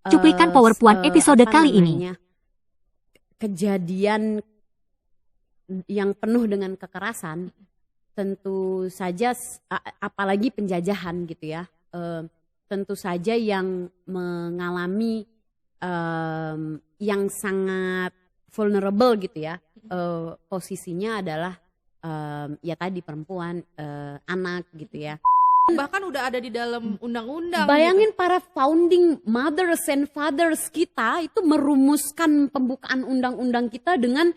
Cuplikan PowerPoint episode kali ini. Kejadian yang penuh dengan kekerasan, tentu saja apalagi penjajahan gitu ya, tentu saja yang mengalami yang sangat vulnerable gitu ya, posisinya adalah ya tadi perempuan, anak gitu ya. Bahkan udah ada di dalam undang-undang. Bayangin gitu. para founding mothers and fathers kita itu merumuskan pembukaan undang-undang kita dengan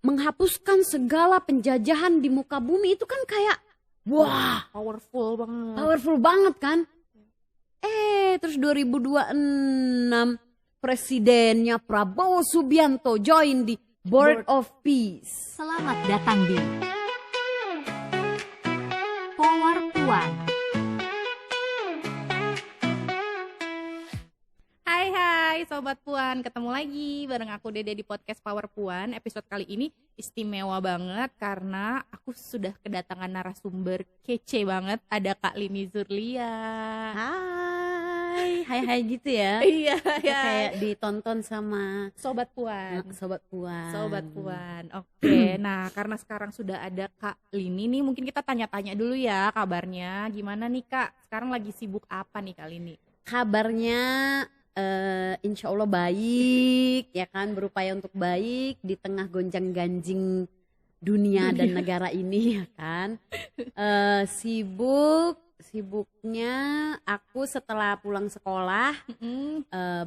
menghapuskan segala penjajahan di muka bumi. Itu kan kayak wah, Powerful banget. powerful banget kan. Terus 2026 presidennya Prabowo Subianto join di Board of Peace. Selamat datang di PowerPoint. Hai Sobat Puan, ketemu lagi bareng aku Dede di podcast Power Puan. Episode kali ini istimewa banget karena aku sudah kedatangan narasumber kece banget. Ada Kak Lini Zurlia. Hai gitu ya. Iya, Kayak ditonton sama Sobat Puan. Sobat Puan. Sobat Puan. Oke, nah karena sekarang sudah ada Kak Lini nih, mungkin kita tanya-tanya dulu ya kabarnya. Gimana nih Kak? Sekarang lagi sibuk apa nih Kak Lini? Kabarnya insya Allah baik, ya kan, berupaya untuk baik di tengah gonjang-ganjing dunia dan negara ini, ya kan. Sibuknya aku setelah pulang sekolah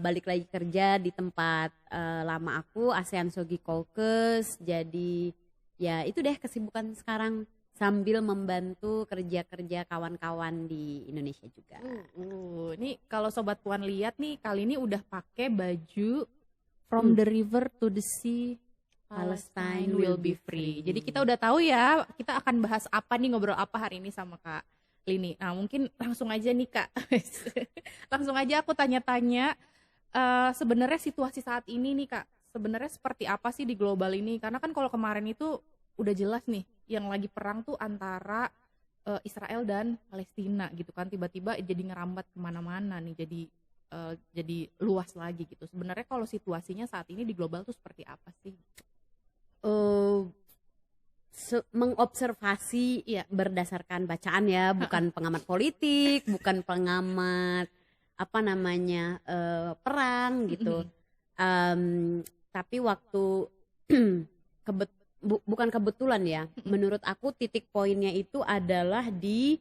balik lagi kerja di tempat lama aku, ASEAN Shogi Caucus. Jadi ya itu deh kesibukan sekarang, sambil membantu kerja-kerja kawan-kawan di Indonesia juga. Nih kalau Sobat Puan lihat nih, kali ini udah pakai baju From the River to the Sea, Palestine will be free. Jadi kita udah tahu ya, kita akan bahas apa nih, ngobrol apa hari ini sama Kak Lini. Nah mungkin langsung aja nih Kak, langsung aja aku tanya-tanya, sebenarnya situasi saat ini nih Kak, sebenarnya seperti apa sih di global ini? Karena kan kalau kemarin itu udah jelas nih, yang lagi perang tuh antara Israel dan Palestina gitu kan, tiba-tiba jadi ngerambat kemana-mana nih, jadi luas lagi gitu. Sebenarnya kalau situasinya saat ini di global tuh seperti apa sih? Mengobservasi ya berdasarkan bacaan ya, bukan pengamat politik, bukan pengamat perang gitu. Tapi waktu bukan kebetulan ya, menurut aku titik poinnya itu adalah di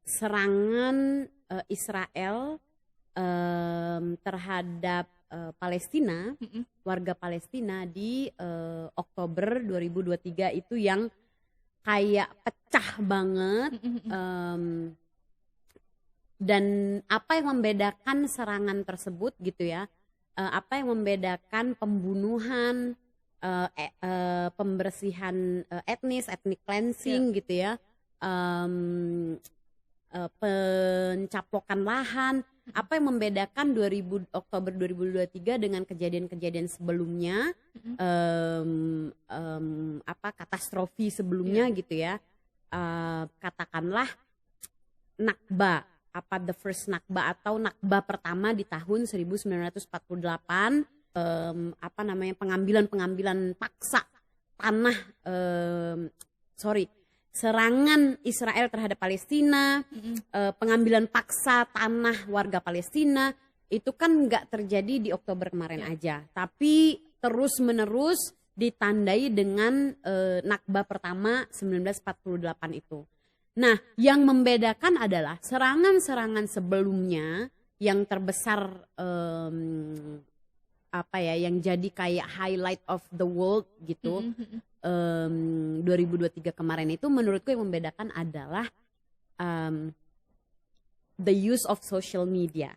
serangan Israel terhadap Palestina, warga Palestina di Oktober 2023 itu yang kayak pecah banget. Dan apa yang membedakan serangan tersebut gitu ya, apa yang membedakan pembunuhan, pembersihan ethnic cleansing gitu ya, pencapokan lahan, apa yang membedakan Oktober 2023 dengan kejadian-kejadian sebelumnya, katastrofi sebelumnya gitu ya, katakanlah Nakba, the first Nakba atau Nakba pertama di tahun 1948, pengambilan paksa tanah, serangan Israel terhadap Palestina, pengambilan paksa tanah warga Palestina, itu kan nggak terjadi di Oktober kemarin aja, tapi terus menerus ditandai dengan Nakba pertama 1948 itu. Nah, yang membedakan adalah serangan-serangan sebelumnya yang terbesar, yang jadi kayak highlight of the world gitu, 2023 kemarin itu, menurutku yang membedakan adalah the use of social media.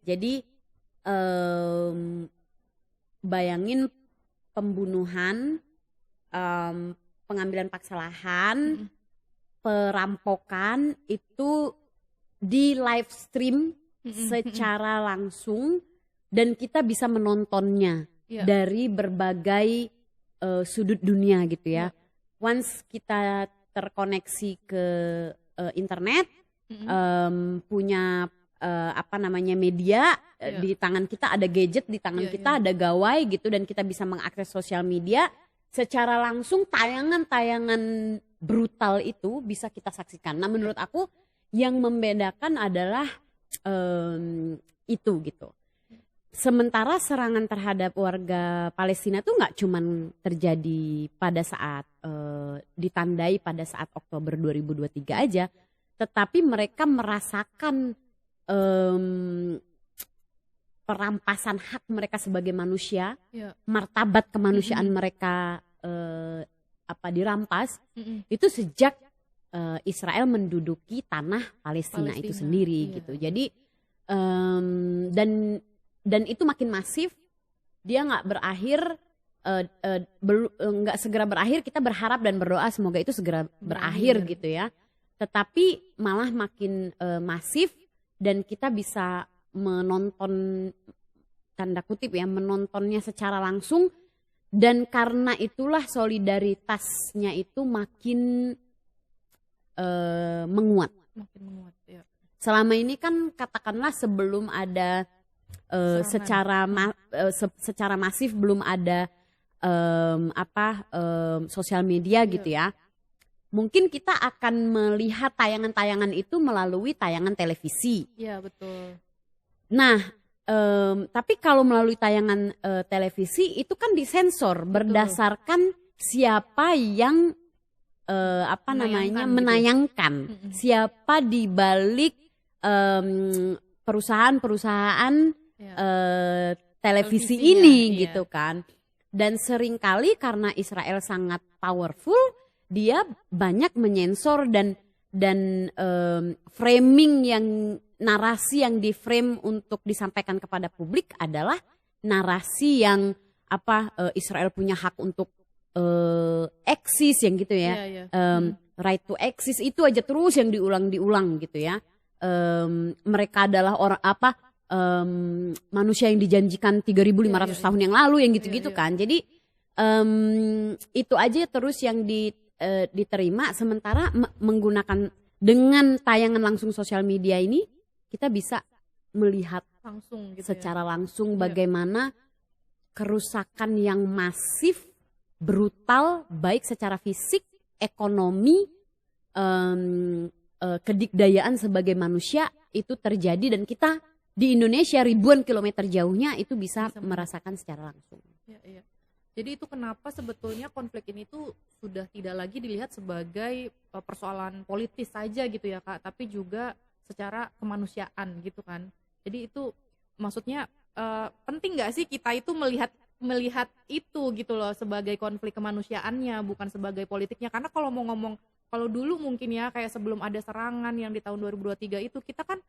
Jadi bayangin pembunuhan, pengambilan paksa lahan, perampokan itu di live stream secara langsung, dan kita bisa menontonnya dari berbagai sudut dunia gitu ya. Once kita terkoneksi ke internet, punya apa namanya media, Iya. di tangan kita ada gadget, di tangan Iya, kita ada gawai gitu, dan kita bisa mengakses sosial media secara langsung. Tayangan-tayangan brutal itu bisa kita saksikan. Nah menurut aku yang membedakan adalah itu gitu. Sementara serangan terhadap warga Palestina tuh nggak cuman terjadi pada saat ditandai pada saat Oktober 2023 aja, tetapi mereka merasakan perampasan hak mereka sebagai manusia, Iya. martabat kemanusiaan mereka dirampas itu sejak Israel menduduki tanah Palestina itu sendiri iya. gitu. Jadi dan itu makin masif, dia nggak berakhir, nggak segera berakhir. Kita berharap dan berdoa semoga itu segera berakhir gitu ya. Tetapi malah makin masif, dan kita bisa menonton, tanda kutip ya, menontonnya secara langsung. Dan karena itulah solidaritasnya itu makin menguat. Makin menguat ya. Selama ini kan katakanlah sebelum ada secara masif belum ada sosial media gitu ya. Mungkin kita akan melihat tayangan-tayangan itu melalui tayangan televisi. Iya betul. Nah, tapi kalau melalui tayangan televisi itu kan disensor berdasarkan siapa yang menayangkan, siapa di balik perusahaan-perusahaan televisi ini gitu kan. Dan seringkali karena Israel sangat powerful, dia banyak menyensor dan framing narasi yang di-frame untuk disampaikan kepada publik adalah narasi yang Israel punya hak untuk eksis yang gitu ya. Right to exist itu aja terus yang diulang gitu ya. Mereka adalah orang manusia yang dijanjikan 3.500 tahun yang lalu yang gitu-gitu kan. Jadi itu aja terus yang diterima. Sementara menggunakan dengan tayangan langsung sosial media ini, kita bisa melihat Langsung gitu secara langsung bagaimana kerusakan yang masif, brutal, baik secara fisik, ekonomi, kedikdayaan sebagai manusia itu terjadi, dan kita di Indonesia ribuan kilometer jauhnya itu bisa merasakan secara langsung. Iya. Jadi itu kenapa sebetulnya konflik ini tuh sudah tidak lagi dilihat sebagai persoalan politis saja gitu ya Kak, tapi juga secara kemanusiaan gitu kan. Jadi itu maksudnya penting nggak sih kita itu melihat itu gitu loh sebagai konflik kemanusiaannya, bukan sebagai politiknya. Karena kalau mau ngomong, kalau dulu mungkin ya kayak sebelum ada serangan yang di tahun 2023 itu, kita kan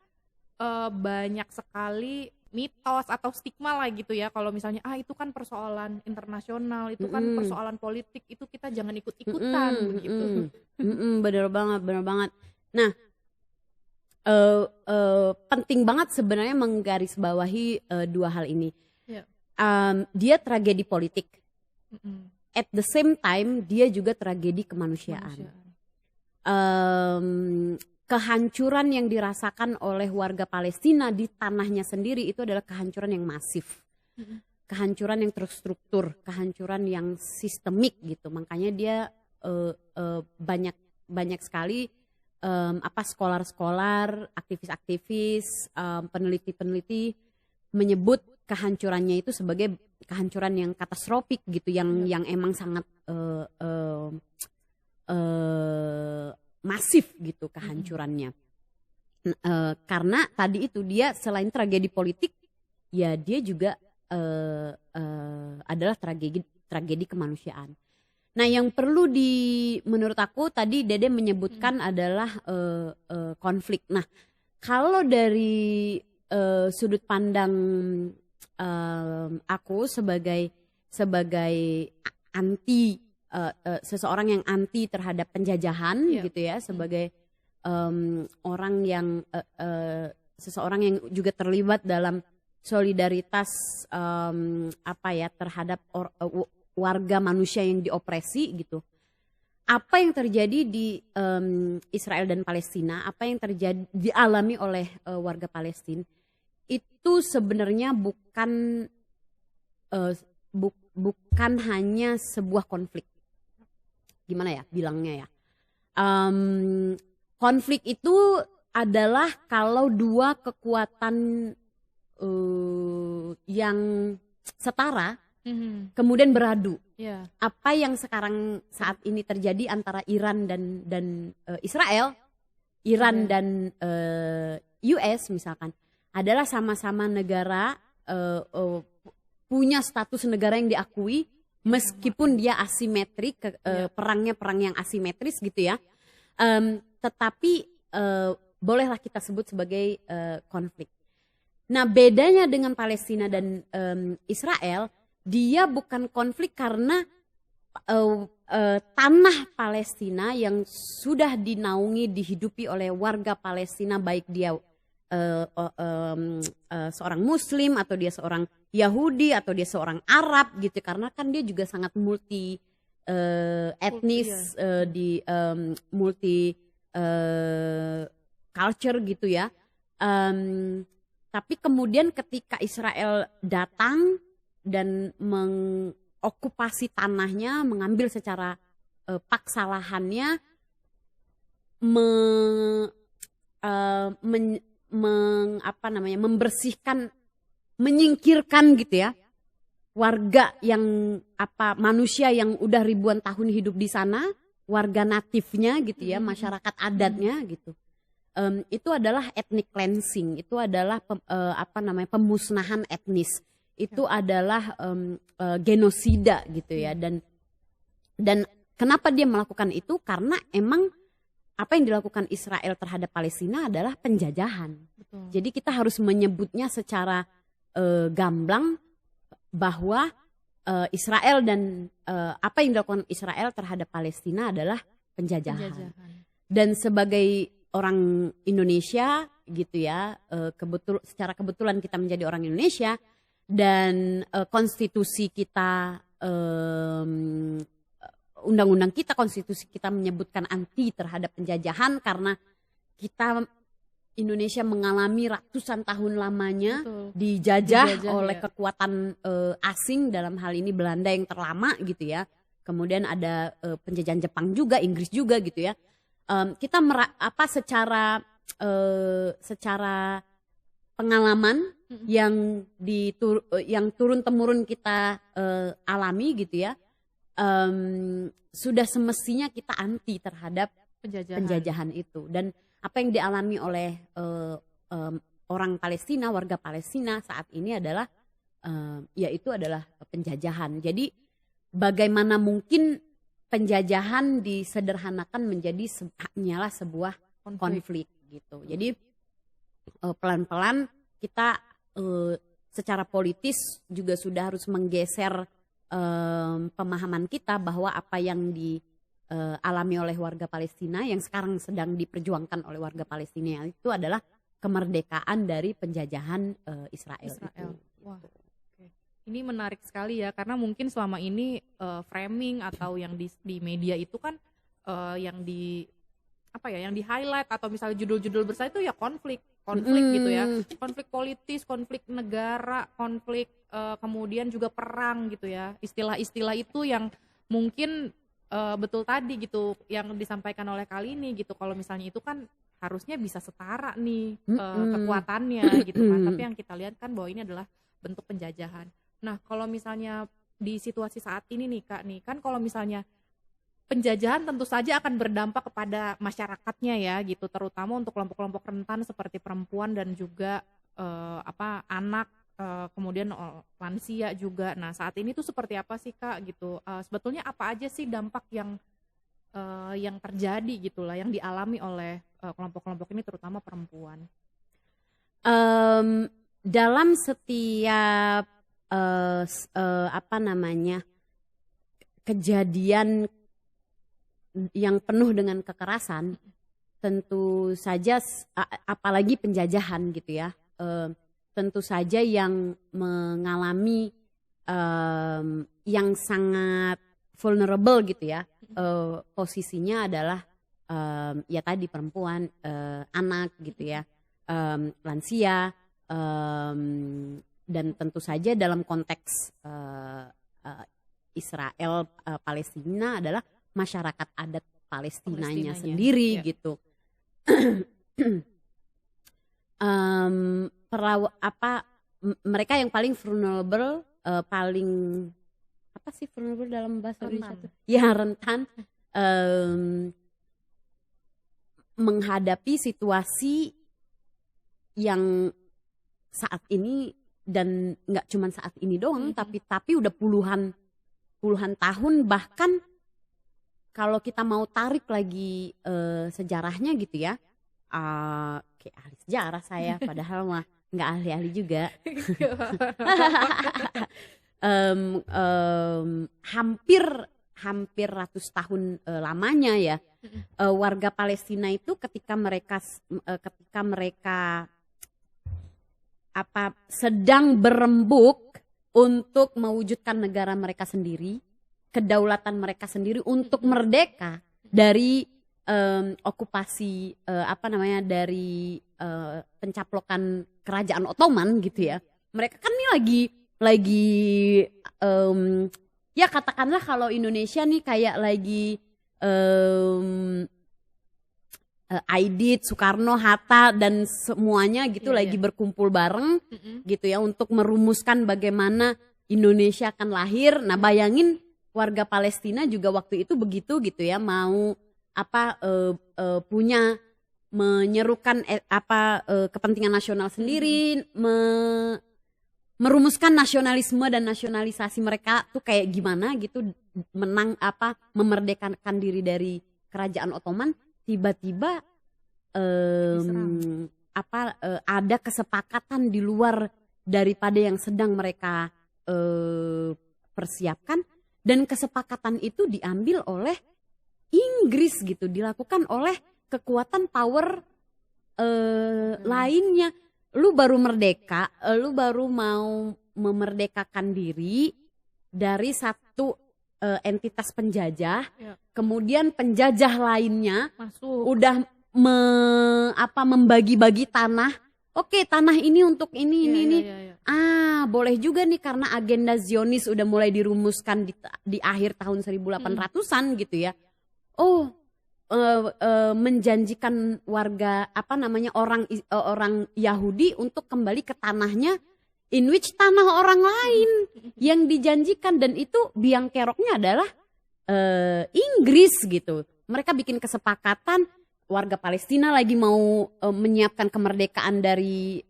banyak sekali mitos atau stigma lah gitu ya, kalau misalnya itu kan persoalan internasional, itu kan persoalan politik, itu kita jangan ikut-ikutan begitu. Bener banget. Nah, penting banget sebenarnya menggarisbawahi dua hal ini. Dia tragedi politik, at the same time dia juga tragedi kemanusiaan. Kehancuran yang dirasakan oleh warga Palestina di tanahnya sendiri itu adalah kehancuran yang masif, kehancuran yang terstruktur, kehancuran yang sistemik gitu. Makanya dia banyak sekali skolar-skolar, aktivis-aktivis, peneliti-peneliti menyebut kehancurannya itu sebagai kehancuran yang katastrofik gitu, yang emang sangat masif gitu kehancurannya. Karena tadi itu dia selain tragedi politik, ya dia juga adalah tragedi kemanusiaan. Nah, yang perlu menurut aku tadi Dede menyebutkan adalah konflik. Nah, kalau dari sudut pandang aku sebagai anti seseorang yang anti terhadap penjajahan gitu ya, sebagai orang yang seseorang yang juga terlibat dalam solidaritas terhadap warga manusia yang diopresi gitu. apa yang terjadi di Israel dan Palestina, apa yang terjadi dialami oleh warga Palestina itu sebenarnya bukan bukan hanya sebuah konflik. Gimana ya bilangnya ya? Konflik itu adalah kalau dua kekuatan yang setara kemudian beradu. Yeah. Apa yang sekarang saat ini terjadi antara Iran dan Israel, Iran dan US misalkan, adalah sama-sama negara punya status negara yang diakui meskipun dia asimetrik, perangnya perang yang asimetris gitu ya. Tetapi bolehlah kita sebut sebagai konflik. Nah, bedanya dengan Palestina dan Israel, dia bukan konflik karena tanah Palestina yang sudah dinaungi, dihidupi oleh warga Palestina, baik dia seorang Muslim atau dia seorang Yahudi atau dia seorang Arab gitu, karena kan dia juga sangat multi etnis, multi culture gitu ya. Tapi kemudian ketika Israel datang dan mengokupasi tanahnya, mengambil secara paksa lahannya, membersihkan, menyingkirkan gitu ya warga yang manusia yang udah ribuan tahun hidup di sana, warga natifnya gitu ya, masyarakat adatnya gitu. Itu adalah ethnic cleansing, itu adalah pemusnahan etnis. Itu adalah genosida gitu ya, dan kenapa dia melakukan itu? Karena emang apa yang dilakukan Israel terhadap Palestina adalah penjajahan. Betul. Jadi kita harus menyebutnya secara gamblang bahwa Israel dan apa yang dilakukan Israel terhadap Palestina adalah penjajahan. Dan sebagai orang Indonesia gitu ya, secara kebetulan kita menjadi orang Indonesia. Dan konstitusi kita, undang-undang kita, konstitusi kita menyebutkan anti terhadap penjajahan karena kita Indonesia mengalami ratusan tahun lamanya dijajah oleh kekuatan asing, dalam hal ini Belanda yang terlama gitu ya. Kemudian ada penjajahan Jepang juga, Inggris juga gitu ya. Kita secara pengalaman yang turun temurun kita alami gitu ya, sudah semestinya kita anti terhadap penjajahan itu. Dan apa yang dialami oleh orang Palestina, warga Palestina saat ini adalah yaitu adalah penjajahan. Jadi bagaimana mungkin penjajahan disederhanakan menjadi hanyalah sebuah konflik gitu. Jadi pelan-pelan kita secara politis juga sudah harus menggeser pemahaman kita bahwa apa yang dialami oleh warga Palestina, yang sekarang sedang diperjuangkan oleh warga Palestina itu adalah kemerdekaan dari penjajahan Israel. Itu. Wah, okay. Ini menarik sekali ya, karena mungkin selama ini framing atau yang di media itu kan yang di highlight atau misalnya judul-judul besar itu ya konflik gitu ya, konflik politis, konflik negara, konflik kemudian juga perang gitu ya, istilah-istilah itu yang mungkin betul tadi gitu yang disampaikan oleh kali ini gitu, kalau misalnya itu kan harusnya bisa setara nih kekuatannya gitu kan, tapi yang kita lihat kan bahwa ini adalah bentuk penjajahan. Nah kalau misalnya di situasi saat ini nih Kak nih, kan kalau misalnya penjajahan tentu saja akan berdampak kepada masyarakatnya ya gitu, terutama untuk kelompok-kelompok rentan seperti perempuan dan juga anak, kemudian lansia juga. Nah saat ini tuh seperti apa sih Kak gitu? Sebetulnya apa aja sih dampak yang terjadi gitulah, yang dialami oleh kelompok-kelompok ini terutama perempuan? Dalam setiap kejadian yang penuh dengan kekerasan, tentu saja apalagi penjajahan gitu ya, tentu saja yang mengalami yang sangat vulnerable gitu ya, posisinya adalah ya tadi perempuan, anak gitu ya, lansia, dan tentu saja dalam konteks Israel Palestina adalah masyarakat adat Palestinanya sendiri gitu. Mereka yang paling vulnerable, paling apa sih vulnerable dalam bahasa Indonesia? Ya rentan menghadapi situasi yang saat ini, dan nggak cuma saat ini doang, tapi udah puluhan tahun, bahkan kalau kita mau tarik lagi sejarahnya gitu ya, kayak ahli sejarah saya, padahal mah nggak ahli-ahli juga. hampir ratus tahun lamanya ya, warga Palestina itu ketika mereka sedang berembuk untuk mewujudkan negara mereka sendiri, kedaulatan mereka sendiri, untuk merdeka dari okupasi dari pencaplokan kerajaan Ottoman gitu ya. Mereka kan ini lagi ya katakanlah kalau Indonesia nih kayak lagi Aidit, Soekarno, Hatta dan semuanya gitu lagi berkumpul bareng gitu ya untuk merumuskan bagaimana Indonesia akan lahir. Nah, bayangin warga Palestina juga waktu itu begitu gitu ya, mau punya menyerukan kepentingan nasional sendiri, merumuskan nasionalisme dan nasionalisasi mereka tuh kayak gimana gitu, memerdekakan diri dari kerajaan Ottoman. Tiba-tiba ada kesepakatan di luar daripada yang sedang mereka persiapkan, dan kesepakatan itu diambil oleh Inggris gitu, dilakukan oleh kekuatan power lainnya. Lu baru merdeka, lu baru mau memerdekakan diri dari satu entitas penjajah, kemudian penjajah lainnya udah membagi-bagi tanah. Oke, tanah ini untuk ini. Boleh juga nih karena agenda Zionis udah mulai dirumuskan di akhir tahun 1800-an gitu ya. Menjanjikan warga orang Yahudi untuk kembali ke tanahnya, in which tanah orang lain yang dijanjikan, dan itu biang keroknya adalah Inggris gitu. Mereka bikin kesepakatan, warga Palestina lagi mau menyiapkan kemerdekaan dari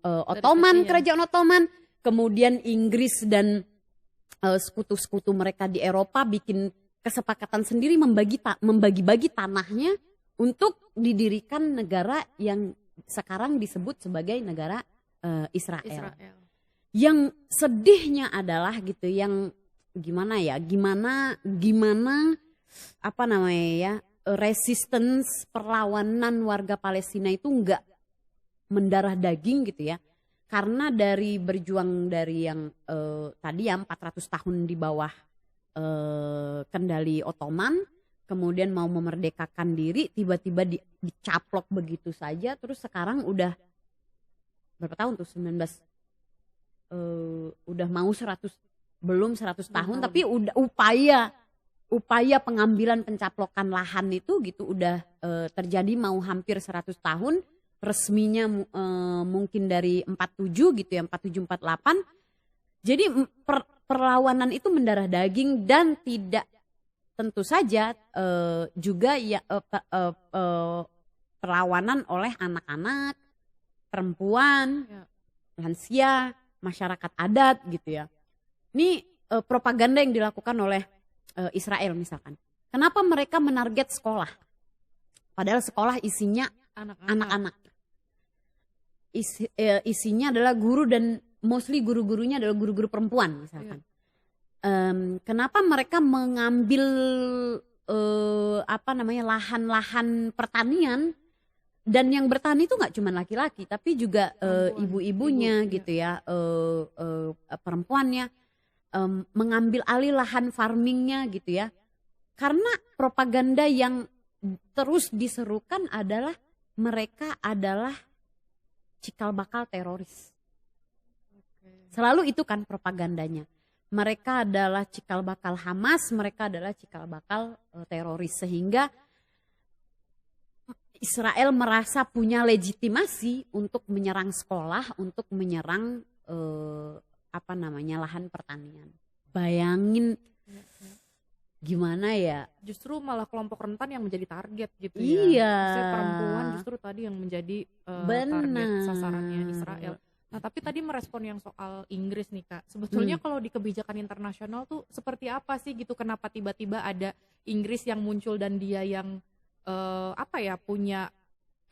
Ottoman, kerajaan Ottoman, kemudian Inggris dan sekutu-sekutu mereka di Eropa bikin kesepakatan sendiri membagi-bagi tanahnya untuk didirikan negara yang sekarang disebut sebagai negara Israel. Yang sedihnya adalah gitu, yang gimana resistance, perlawanan warga Palestina itu nggak mendarah daging gitu ya, karena dari berjuang dari yang tadi ya 400 tahun di bawah kendali Ottoman, kemudian mau memerdekakan diri, tiba-tiba dicaplok begitu saja. Terus sekarang udah berapa tahun tuh, 19 udah mau 100 tahun, tapi udah upaya pengambilan pencaplokan lahan itu gitu udah terjadi mau hampir 100 tahun. Resminya mungkin dari 47 gitu ya, 47-48. Jadi perlawanan itu mendarah daging, dan tidak, tentu saja juga ya perlawanan oleh anak-anak, perempuan, lansia, masyarakat adat gitu ya. Ini propaganda yang dilakukan oleh Israel misalkan. Kenapa mereka menarget sekolah? Padahal sekolah isinya anak-anak. Isinya adalah guru, dan mostly guru-gurunya adalah guru-guru perempuan misalkan. Kenapa mereka mengambil lahan-lahan pertanian, dan yang bertani itu nggak cuma laki-laki tapi juga ibu-ibunya gitu ya, perempuannya, mengambil alih lahan farmingnya gitu ya. Karena propaganda yang terus diserukan adalah mereka adalah cikal bakal teroris. Selalu itu kan propagandanya. Mereka adalah cikal bakal Hamas, mereka adalah cikal bakal teroris. Sehingga Israel merasa punya legitimasi untuk menyerang sekolah, untuk menyerang lahan pertanian. Bayangin gimana ya? Justru malah kelompok rentan yang menjadi target gitu ya. Iya. Maksudnya perempuan justru tadi yang menjadi target sasarannya Israel. Nah, tapi tadi merespon yang soal Inggris nih Kak. Sebetulnya kalau di kebijakan internasional tuh seperti apa sih gitu? Kenapa tiba-tiba ada Inggris yang muncul dan dia yang punya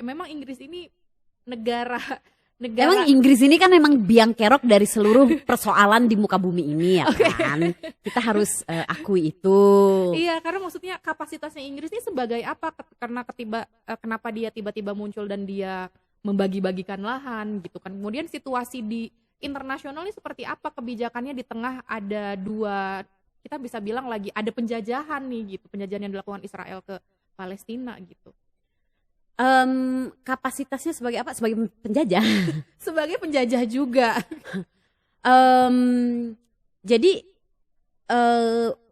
memang Inggris ini negara Emang Inggris ini kan memang biang kerok dari seluruh persoalan di muka bumi ini ya kan. Kita harus akui itu. Iya, karena maksudnya kapasitasnya Inggris ini sebagai apa? Karena kenapa dia tiba-tiba muncul dan dia membagi-bagikan lahan gitu kan. Kemudian situasi di internasional ini seperti apa kebijakannya di tengah ada dua, kita bisa bilang lagi ada penjajahan nih gitu. Penjajahan yang dilakukan Israel ke Palestina gitu. Kapasitasnya sebagai apa? Sebagai penjajah. Sebagai penjajah juga. Jadi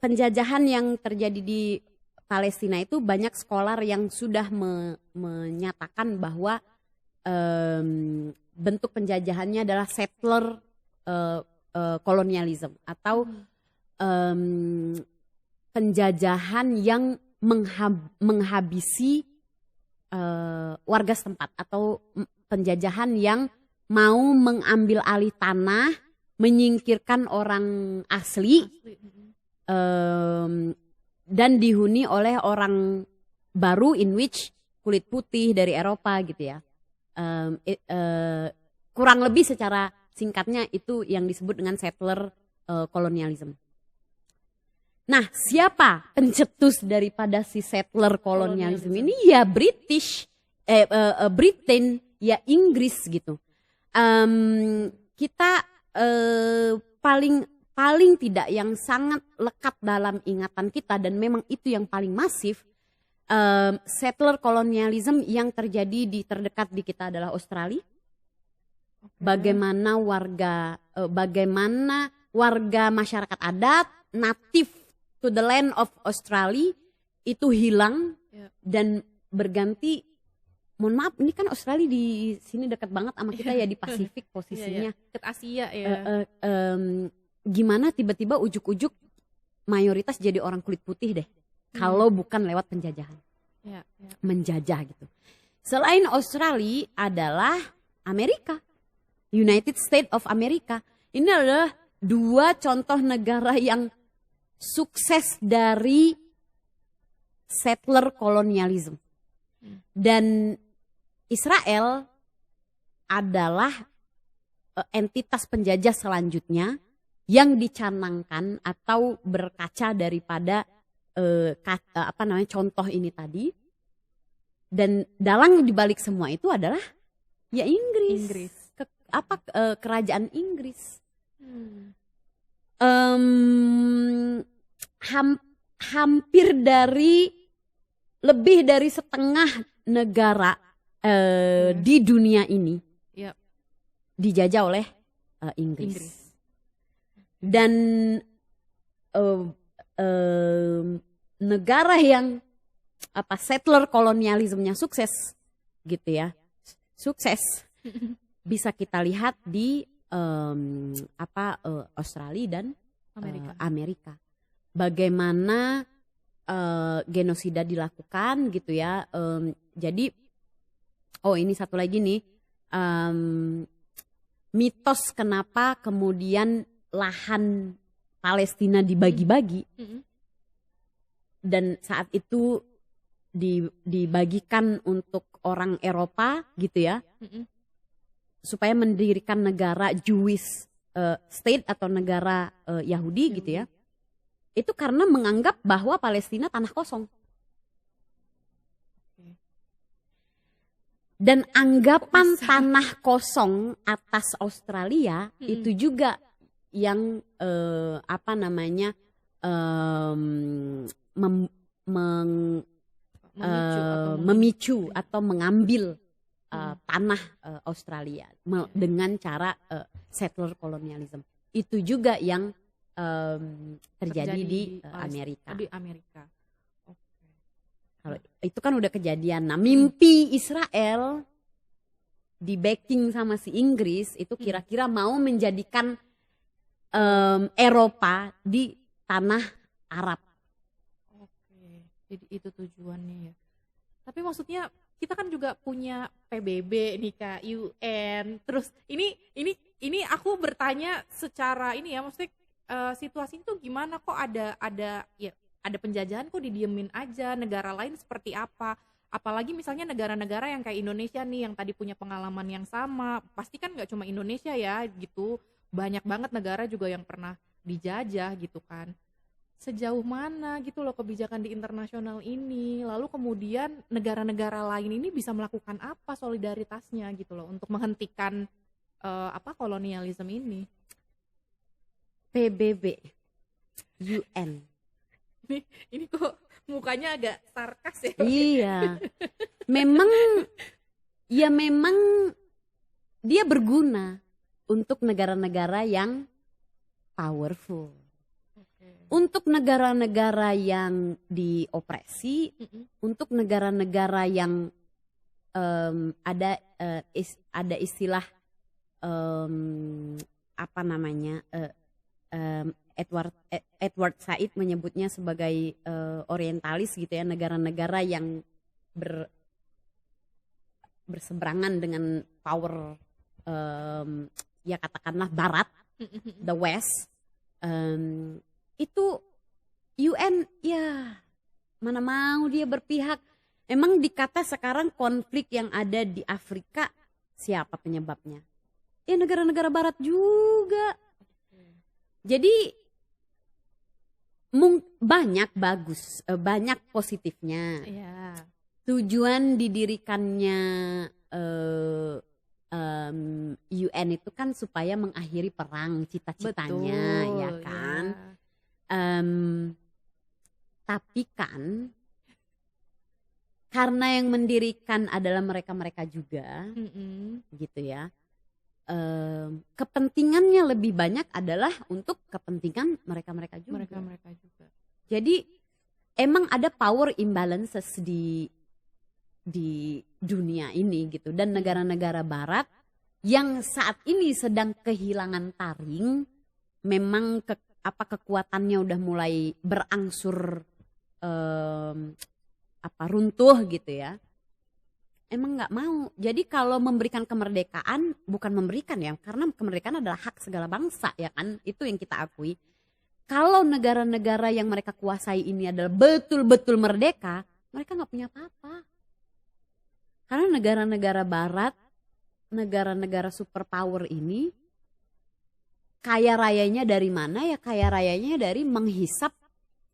penjajahan yang terjadi di Palestina itu banyak scholar yang sudah menyatakan bahwa bentuk penjajahannya adalah settler colonialism atau penjajahan yang menghabisi warga setempat atau penjajahan yang mau mengambil alih tanah, menyingkirkan orang asli, dan dihuni oleh orang baru in which kulit putih dari Eropa gitu ya. Kurang lebih secara singkatnya itu yang disebut dengan settler colonialism. Nah, siapa pencetus daripada si settler kolonialisme ini? Ya Britain, ya Inggris gitu. Kita paling tidak yang sangat lekat dalam ingatan kita dan memang itu yang paling masif, settler kolonialisme yang terjadi di terdekat di kita adalah Australia. Bagaimana warga masyarakat adat natif to the land of Australia itu hilang dan berganti. Mohon maaf, ini kan Australia di sini dekat banget sama kita ya, di Pasifik posisinya. Dekat Asia ya. Gimana tiba-tiba ujuk-ujuk mayoritas jadi orang kulit putih deh. Kalau bukan lewat penjajahan. Menjajah gitu. Selain Australia adalah Amerika. United States of America. Ini adalah dua contoh negara yang sukses dari settler kolonialisme. Dan Israel adalah entitas penjajah selanjutnya yang dicanangkan atau berkaca daripada contoh ini tadi. Dan dalang dibalik semua itu adalah ya Inggris. Kerajaan Inggris. Hampir lebih dari setengah negara di dunia ini dijajah oleh Inggris. Dan negara yang settler kolonialismenya sukses gitu ya, sukses bisa kita lihat di Australia dan Amerika. Bagaimana genosida dilakukan gitu ya. Jadi ini satu lagi nih, mitos kenapa kemudian lahan Palestina dibagi-bagi dan saat itu dibagikan untuk orang Eropa gitu ya, supaya mendirikan negara Jewish state atau negara Yahudi gitu ya. Itu karena menganggap bahwa Palestina tanah kosong. Dan anggapan tanah kosong atas Australia itu juga yang memicu atau mengambil tanah Australia dengan cara settler colonialism. Itu juga yang terjadi di Amerika. Di Amerika. Kalau itu kan udah kejadian. Nah, mimpi Israel di backing sama si Inggris itu kira-kira mau menjadikan Eropa di tanah Arab. Oke, jadi itu tujuannya ya. Tapi maksudnya kita kan juga punya PBB nih Kak, UN. Terus ini aku bertanya secara ini ya, maksudnya situasi itu gimana kok ada penjajahan kok didiemin aja, negara lain seperti apa? Apalagi misalnya negara-negara yang kayak Indonesia nih yang tadi punya pengalaman yang sama, pasti kan nggak cuma Indonesia ya gitu, banyak banget negara juga yang pernah dijajah gitu kan. Sejauh mana gitu loh kebijakan di internasional ini, lalu kemudian negara-negara lain ini bisa melakukan apa solidaritasnya gitu loh untuk menghentikan kolonialisme ini. PBB, UN. Ini kok mukanya agak sarkas ya? Iya, memang dia berguna untuk negara-negara yang powerful. Untuk negara-negara yang diopresi, untuk negara-negara yang ada istilah Edward Said menyebutnya sebagai orientalis gitu ya, negara-negara yang berseberangan dengan power ya katakanlah Barat, the West. Itu UN ya mana mau dia berpihak. Emang dikata sekarang konflik yang ada di Afrika siapa penyebabnya? Ya negara-negara Barat juga. Jadi banyak bagus, banyak positifnya. Yeah. Tujuan didirikannya UN itu kan supaya mengakhiri perang, cita-citanya. Betul, ya kan. Ya. Tapi kan karena yang mendirikan adalah mereka-mereka juga, gitu ya. Kepentingannya lebih banyak adalah untuk kepentingan mereka-mereka juga. Jadi emang ada power imbalances di dunia ini gitu, dan negara-negara Barat yang saat ini sedang kehilangan taring, memang kekuatannya udah mulai berangsur runtuh gitu ya. Emang nggak mau. Jadi kalau memberikan kemerdekaan, bukan memberikan ya, karena kemerdekaan adalah hak segala bangsa ya kan, itu yang kita akui. Kalau negara-negara yang mereka kuasai ini adalah betul-betul merdeka, mereka nggak punya apa-apa. Karena negara-negara Barat, negara-negara superpower ini, kaya rayanya dari mana ya? Kaya rayanya dari menghisap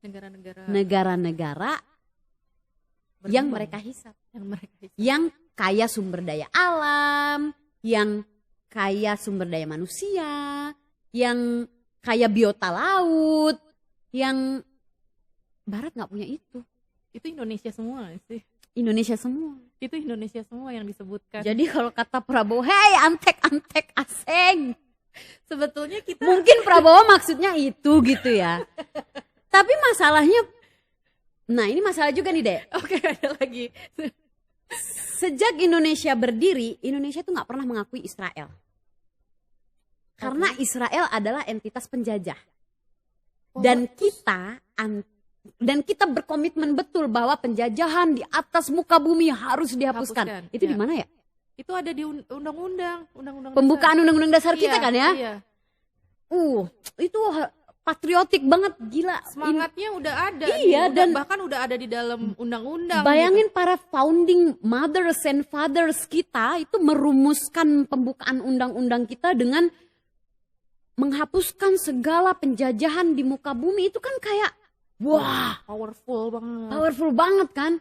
negara-negara yang mereka hisap. Yang kaya sumber daya alam, yang kaya sumber daya manusia, yang kaya biota laut, yang Barat nggak punya itu. Itu Indonesia semua sih. Indonesia semua. Itu Indonesia semua yang disebutkan. Jadi kalau kata Prabowo, hei antek-antek asing. Sebetulnya kita mungkin Prabowo maksudnya itu gitu ya. Tapi masalahnya, nah ini masalah juga nih Dek. Oke, ada lagi. Sejak Indonesia berdiri, Indonesia tuh nggak pernah mengakui Israel. Karena Israel adalah entitas penjajah. Dan kita berkomitmen betul bahwa penjajahan di atas muka bumi harus dihapuskan. Itu di mana ya? Itu ada di undang-undang pembukaan undang-undang dasar kita kan ya? Iya. Itu patriotik banget, gila. Semangatnya udah ada. Iya, dan bahkan udah ada di dalam undang-undang. Bayangin gitu. Para founding mothers and fathers kita itu merumuskan pembukaan undang-undang kita dengan menghapuskan segala penjajahan di muka bumi. Itu kan kayak wah, powerful banget. Powerful banget kan?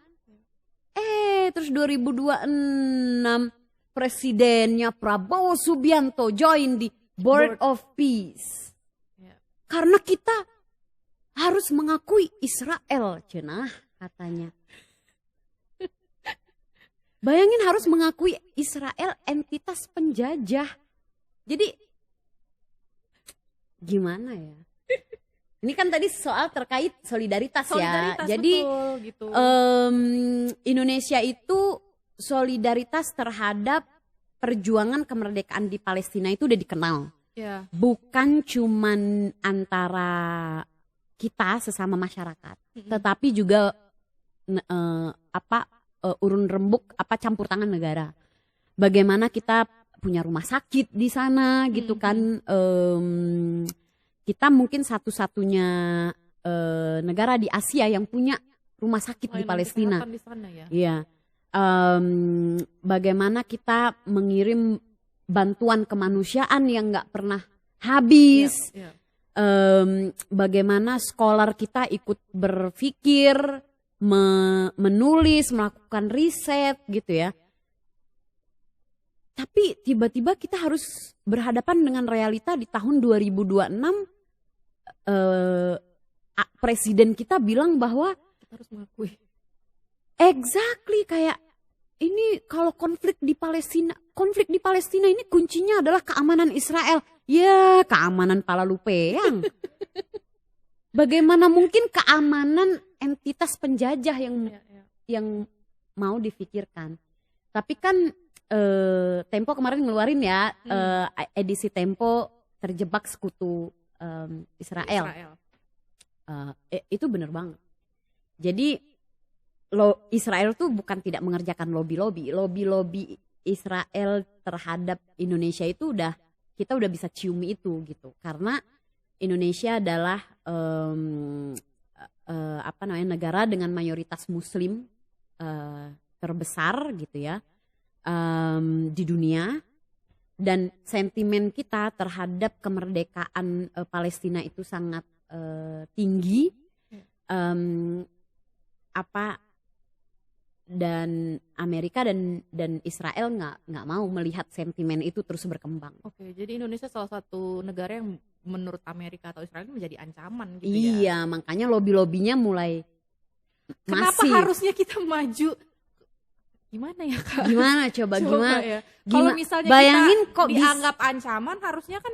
Terus 2026 presidennya Prabowo Subianto join di Board of Peace. Karena kita harus mengakui Israel, cenah. katanya. Bayangin harus mengakui Israel entitas penjajah. Jadi gimana ya? Ini kan tadi soal terkait solidaritas ya. Jadi betul, gitu. Indonesia itu solidaritas terhadap perjuangan kemerdekaan di Palestina itu udah dikenal. Ya. Bukan cuman antara kita sesama masyarakat, tetapi juga urun rembuk campur tangan negara. Bagaimana kita punya rumah sakit di sana gitu kan. Kita mungkin satu-satunya negara di Asia yang punya rumah sakit di Palestina. Di sana, ya. Iya. Bagaimana kita mengirim bantuan kemanusiaan yang nggak pernah habis. Ya. Bagaimana scholar kita ikut berpikir, menulis, melakukan riset gitu ya. Tapi tiba-tiba kita harus berhadapan dengan realita di tahun 2026. Presiden kita bilang bahwa Kita harus mengakui. exactly kayak ini kalau konflik di Palestina ini kuncinya adalah keamanan Israel. Ya, keamanan pala lupeang. Bagaimana mungkin keamanan entitas penjajah yang mau difikirkan. Tapi kan Tempo kemarin ngeluarin ya edisi Tempo terjebak sekutu Israel. Itu bener banget. Jadi Israel tuh bukan tidak mengerjakan lobby Israel terhadap Indonesia itu kita udah bisa cium itu gitu. Karena Indonesia adalah negara dengan mayoritas Muslim terbesar gitu ya di dunia, dan sentimen kita terhadap kemerdekaan Palestina itu sangat tinggi. Dan Amerika dan Israel nggak mau melihat sentimen itu terus berkembang. Oke, jadi Indonesia salah satu negara yang menurut Amerika atau Israel menjadi ancaman gitu ya. Iya, makanya lobby-lobbynya mulai Kenapa masif. harusnya kita maju? Gimana ya, Kak? Gimana coba gimana? Ya. Kalau misalnya bayangin kita kok dianggap ancaman, harusnya kan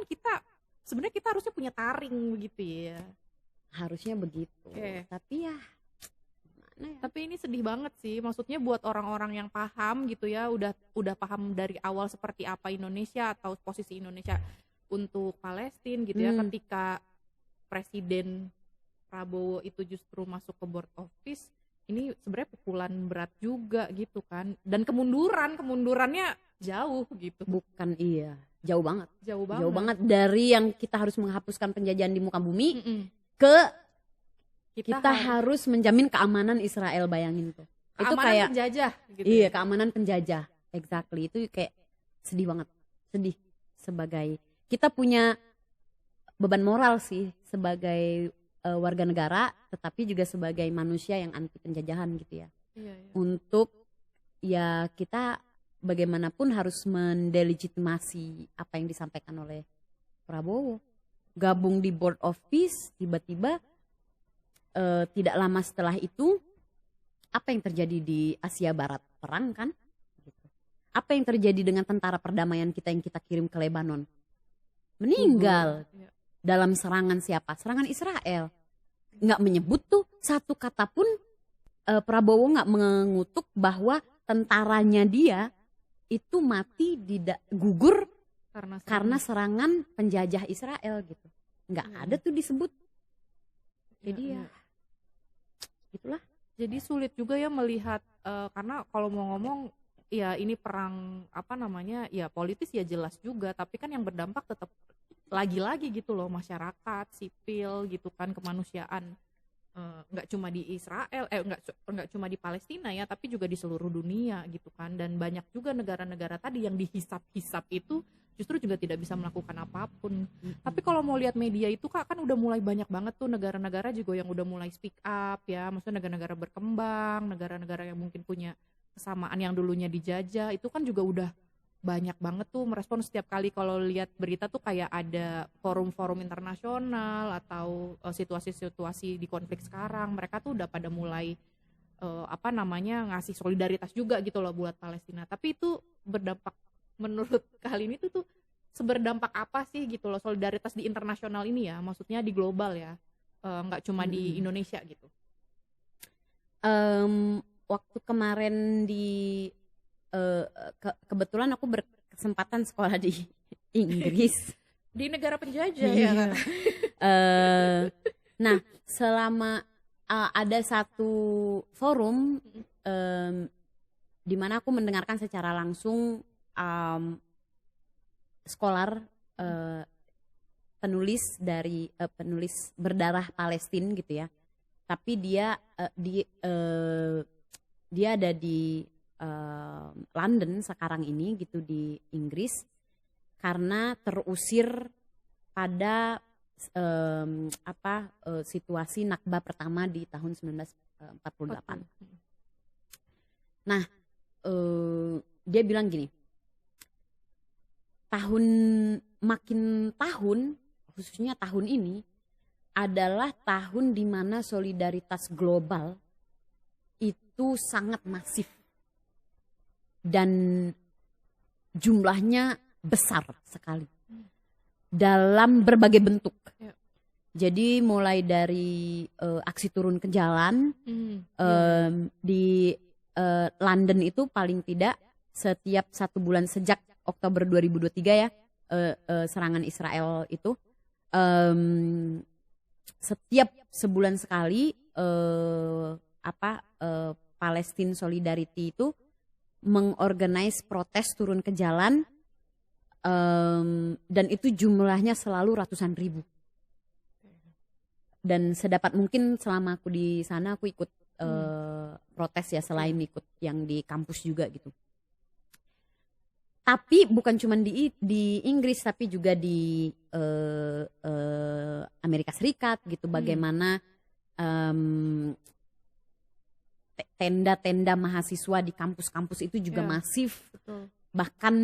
sebenarnya kita harusnya punya taring begitu ya. Harusnya begitu. Oke. Tapi ya gimana ya? Tapi ini sedih banget sih, maksudnya buat orang-orang yang paham gitu ya, udah paham dari awal seperti apa Indonesia atau posisi Indonesia untuk Palestina gitu ya, ketika Presiden Prabowo itu justru masuk ke board of peace, ini sebenarnya pukulan berat juga gitu kan, dan kemundurannya jauh gitu. Bukan iya, jauh banget. Jauh banget dari yang kita harus menghapuskan penjajahan di muka bumi ke kita harus menjamin keamanan Israel, bayangin tuh. Keamanan itu kayak penjajah gitu. Iya, keamanan penjajah. Exactly. Itu kayak sedih banget. Sedih sebagai kita punya beban moral sih sebagai warga negara, tetapi juga sebagai manusia yang anti penjajahan gitu ya. Iya. Untuk ya kita bagaimanapun harus mendelegitimasi apa yang disampaikan oleh Prabowo. Gabung di Board of Peace, tiba-tiba tidak lama setelah itu apa yang terjadi di Asia Barat? Perang kan? Gitu. Apa yang terjadi dengan tentara perdamaian kita yang kita kirim ke Lebanon? Meninggal. Dalam serangan siapa? Serangan Israel. Nggak menyebut tuh satu kata pun Prabowo nggak mengutuk bahwa tentaranya dia itu mati gugur karena serangan penjajah Israel gitu. Nggak ada tuh disebut. Jadi ya itulah. Jadi sulit juga ya melihat karena kalau mau ngomong ya ini perang ya politis ya jelas juga, tapi kan yang berdampak tetap lagi-lagi gitu loh, masyarakat sipil gitu kan, kemanusiaan. Nggak cuma di Israel, nggak cuma di Palestina ya, tapi juga di seluruh dunia gitu kan. Dan banyak juga negara-negara tadi yang dihisap-hisap itu justru juga tidak bisa melakukan apapun. Tapi kalau mau lihat media itu Kak, kan udah mulai banyak banget tuh negara-negara juga yang udah mulai speak up ya, maksudnya negara-negara berkembang, negara-negara yang mungkin punya kesamaan yang dulunya dijajah, itu kan juga udah banyak banget tuh merespon. Setiap kali kalau lihat berita tuh kayak ada forum-forum internasional atau situasi-situasi di konflik sekarang, mereka tuh udah pada mulai ngasih solidaritas juga gitu loh buat Palestina. Tapi itu berdampak, menurut kali ini tuh seberdampak apa sih gitu loh solidaritas di internasional ini ya, maksudnya di global ya, nggak cuma di Indonesia gitu. Waktu kemarin kebetulan aku berkesempatan sekolah di Inggris. Di negara penjajah ya kan. Nah, selama ada satu forum di mana aku mendengarkan secara langsung scholar penulis berdarah Palestina gitu ya. Tapi dia ada di London sekarang ini gitu, di Inggris, karena terusir pada situasi Nakba pertama di tahun 1948. Nah, dia bilang gini, khususnya tahun ini adalah tahun di mana solidaritas global itu sangat masif dan jumlahnya besar sekali dalam berbagai bentuk. Jadi mulai dari aksi turun ke jalan di London itu paling tidak setiap 1 bulan sejak Oktober 2023 ya, serangan Israel itu setiap sebulan sekali Palestine Solidarity itu mengorganize protes turun ke jalan, dan itu jumlahnya selalu ratusan ribu. Dan sedapat mungkin selama aku di sana aku ikut protes ya, selain ikut yang di kampus juga gitu. Tapi bukan cuma di Inggris, tapi juga di Amerika Serikat gitu. Bagaimana tenda-tenda mahasiswa di kampus-kampus itu juga masif. Betul. Bahkan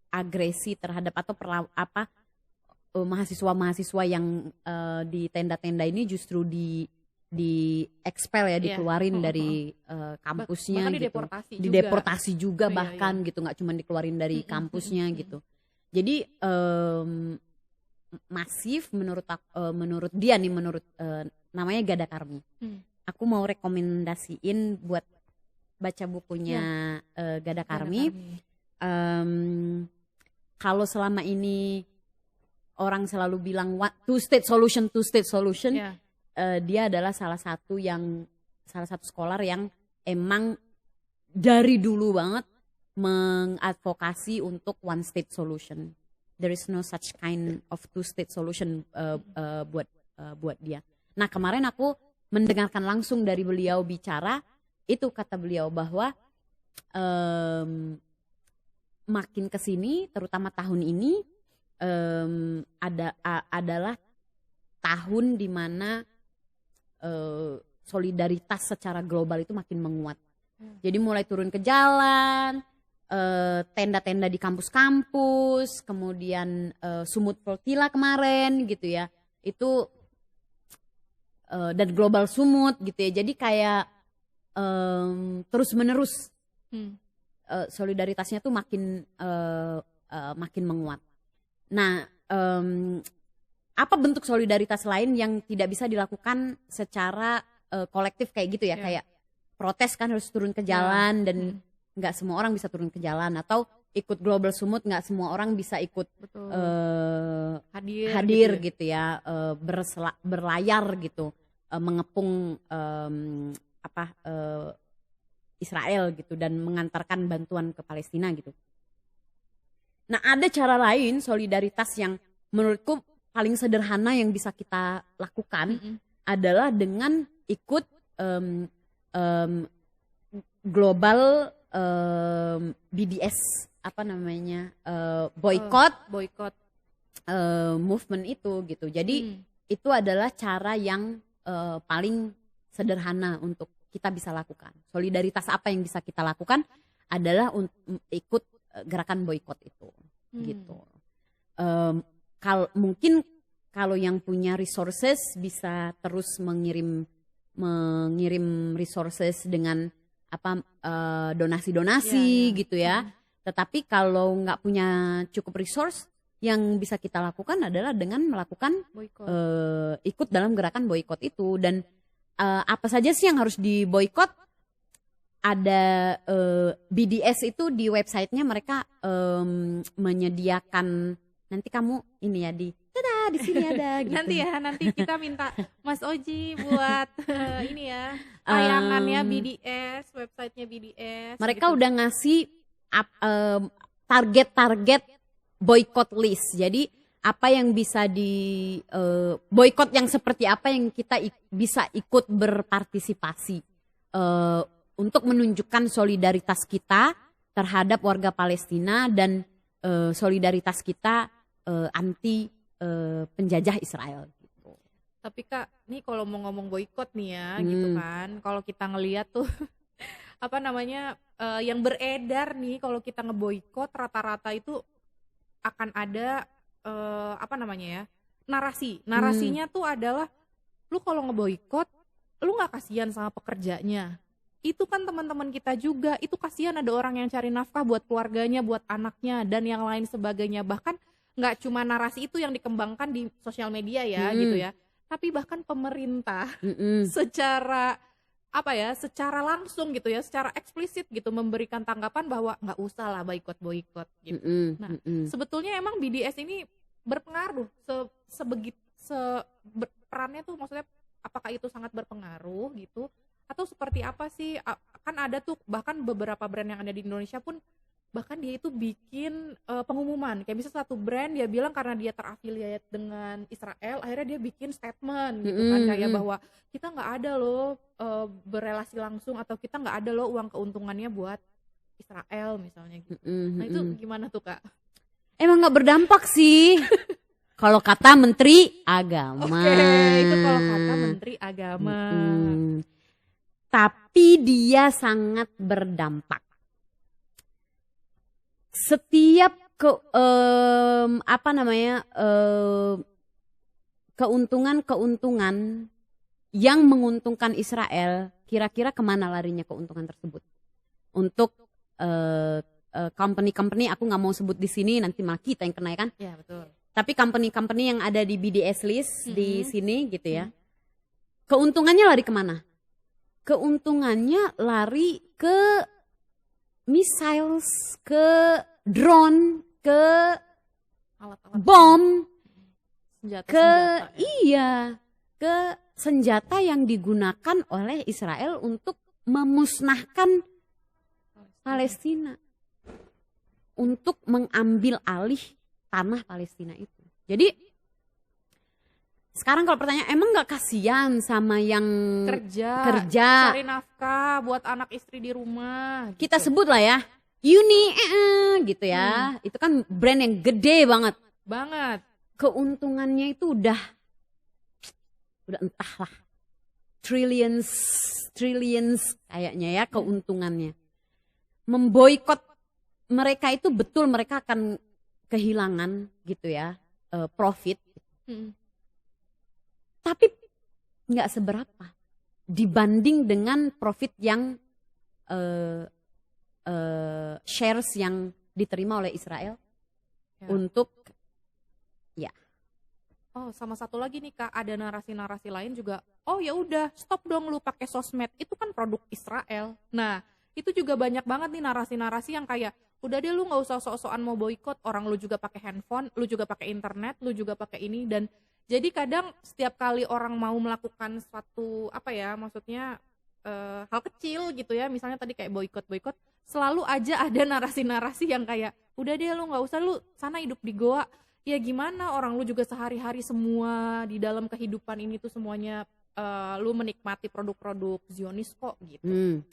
agresi terhadap atau mahasiswa-mahasiswa yang di tenda-tenda ini justru di expel ya, dikeluarin dari kampusnya bahkan gitu. Dideportasi Dideportasi juga Iya, bahkan gitu, nggak cuma dikeluarin dari kampusnya gitu. Jadi masif menurut dia nih, namanya Gada Karmi. Aku mau rekomendasiin buat baca bukunya Gada Karmi. Kalau selama ini orang selalu bilang two state solution, dia adalah salah satu scholar yang emang dari dulu banget mengadvokasi untuk one state solution. There is no such kind of two state solution buat dia. Nah, kemarin aku mendengarkan langsung dari beliau bicara, itu kata beliau bahwa makin kesini, terutama tahun ini adalah tahun di mana solidaritas secara global itu makin menguat. Jadi mulai turun ke jalan, tenda-tenda di kampus-kampus, kemudian Sumut Flotilla kemarin gitu ya, itu dan Global Sumut gitu ya. Jadi kayak terus menerus solidaritasnya tuh makin menguat. Nah, apa bentuk solidaritas lain yang tidak bisa dilakukan secara kolektif kayak gitu ya, kayak protes kan harus turun ke jalan dan nggak semua orang bisa turun ke jalan, atau ikut Global Sumut nggak semua orang bisa ikut hadir gitu ya, berlayar gitu, mengepung Israel gitu dan mengantarkan bantuan ke Palestina gitu. Nah, ada cara lain solidaritas yang menurutku paling sederhana yang bisa kita lakukan adalah dengan ikut global BDS boycott movement itu gitu. Jadi itu adalah cara yang paling sederhana untuk kita bisa lakukan. Solidaritas apa yang bisa kita lakukan adalah ikut gerakan boykot itu gitu. Mungkin kalau yang punya resources bisa terus mengirim resources dengan donasi-donasi gitu ya. Tetapi kalau nggak punya cukup resource, yang bisa kita lakukan adalah dengan melakukan ikut dalam gerakan boykot itu. Dan apa saja sih yang harus diboykot? Ada BDS itu di websitenya mereka menyediakan, nanti kamu ini ya di sini ada gitu. Nanti kita minta Mas Oji buat ini ya tayangannya BDS, websitenya BDS. Mereka gitu. udah ngasih target-target boykot list. Jadi apa yang bisa di boykot yang seperti apa yang kita bisa ikut berpartisipasi untuk menunjukkan solidaritas kita terhadap warga Palestina dan solidaritas kita anti penjajah Israel. Gitu. Tapi Kak, nih kalau mau ngomong boykot nih ya, gitu kan, kalau kita ngelihat tuh apa namanya yang beredar nih kalau kita ngeboykot rata-rata itu akan ada apa namanya ya narasinya tuh adalah lu kalau ngeboykot lu nggak kasihan sama pekerjanya. Itu kan teman-teman kita juga, itu kasihan ada orang yang cari nafkah buat keluarganya, buat anaknya, dan yang lain sebagainya. Bahkan nggak cuma narasi itu yang dikembangkan di sosial media ya, gitu ya. Tapi bahkan pemerintah secara secara langsung gitu ya, secara eksplisit gitu memberikan tanggapan bahwa nggak usah lah boykot gitu. Nah, sebetulnya emang BDS ini berpengaruh perannya tuh, maksudnya apakah itu sangat berpengaruh gitu? Atau seperti apa sih? Kan ada tuh bahkan beberapa brand yang ada di Indonesia pun bahkan dia itu bikin pengumuman. Kayak misalnya satu brand dia bilang karena dia terafiliat dengan Israel, akhirnya dia bikin statement gitu kan, kayak bahwa kita nggak ada loh berelasi langsung, atau kita nggak ada loh uang keuntungannya buat Israel misalnya gitu. Nah itu gimana tuh Kak? Emang nggak berdampak sih. Kalau kata Menteri Agama. Oke, itu kalau kata Menteri Agama. Tapi dia sangat berdampak. Setiap keuntungan yang menguntungkan Israel, kira-kira kemana larinya keuntungan tersebut? Untuk company-company, aku nggak mau sebut di sini, nanti malah kita yang kena ya kan? Ya betul. Tapi company-company yang ada di BDS list di sini gitu ya, keuntungannya lari kemana? Keuntungannya lari ke missiles, ke drone, ke Alat-alat bom, senjata ke senjata yang digunakan oleh Israel untuk memusnahkan Palestina, untuk mengambil alih tanah Palestina itu. Jadi sekarang kalau pertanyaan, emang nggak kasihan sama yang kerja cari nafkah buat anak istri di rumah? Kita sebut lah ya, Uni gitu ya. Itu kan brand yang gede banget. Keuntungannya itu udah entahlah trillions kayaknya ya keuntungannya. Memboikot mereka itu betul mereka akan kehilangan gitu ya profit. Tapi nggak seberapa dibanding dengan profit yang shares yang diterima oleh Israel untuk ya. Oh, sama satu lagi nih Kak, ada narasi-narasi lain juga. Oh ya udah, stop dong lu pakai sosmed, itu kan produk Israel. Nah, itu juga banyak banget nih narasi-narasi yang kayak udah deh lu nggak usah sok-sokan mau boikot, orang lu juga pakai handphone, lu juga pakai internet, lu juga pakai ini. Dan jadi kadang setiap kali orang mau melakukan suatu maksudnya hal kecil gitu ya, misalnya tadi kayak boikot, selalu aja ada narasi-narasi yang kayak udah deh lu nggak usah, lu sana hidup di goa. Ya gimana, orang lu juga sehari-hari semua di dalam kehidupan ini tuh semuanya lu menikmati produk-produk Zionis kok gitu.